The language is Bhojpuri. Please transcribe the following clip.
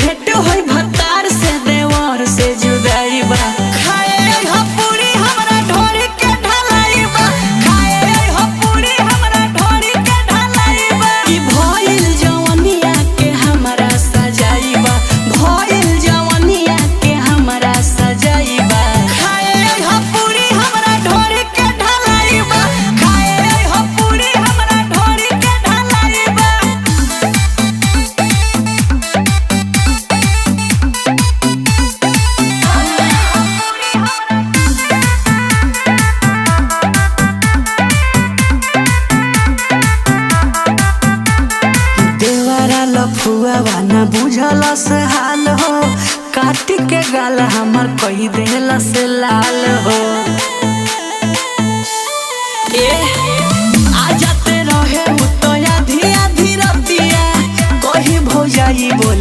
भेंट होई भतार से देवर से जुदाई बा। खाए हो पूरी हमरा ढोरी के ढलाई बा। खाए हो पूरी हमरा ढोरी के ढलाई बा। ई भइल जवनिया के हमरा सजाई बा। भइल जवनिया के हमरा सजाई बा। खाए हो पूरी हमरा ढोरी के ढलाई बा। खाए हो पूरी हमरा ढोरी के ढलाई बा। देवरा लफुआ वाना बुझल से हाल हो। काट के गाल हमर कही देला से लाल हो। ए आ जाते रहे उतया धिया धीरतिया कही भौजाई बोले।